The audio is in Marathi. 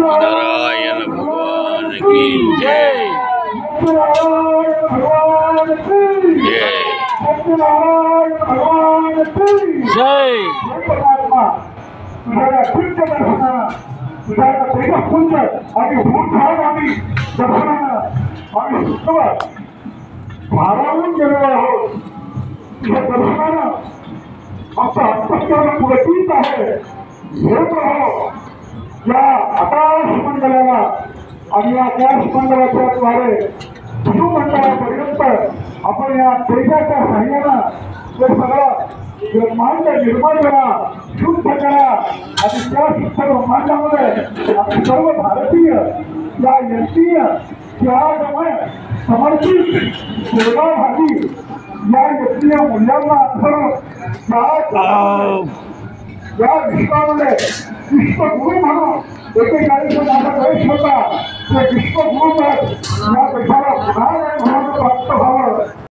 नारायण भगवान की जय। जय जय भारावून गेलेलो आहोत या दर्शनानं आमचं अंतःकरण पुलकित आहे। घेत राहो या आकाश मंडळाला आणि या आकाश मंडळाच्या द्वारे भूमंडळापर्यंत आपण या तेजाच्या साह्यानं ते सगळं ब्रह्मांड निर्माण करा, शुद्ध करा आणि त्या शुद्ध ब्रह्मांडामध्ये आम्ही सर्व भारतीय या यंतीय त्यागमय समर्पित सेवाभावी या यज्ञ मूल्यांना अनुसरून या विश्वामध्ये विश्वगुरु म्हणून एकेकाळी जो माझा देश होता ते विश्वगुरु या देशाला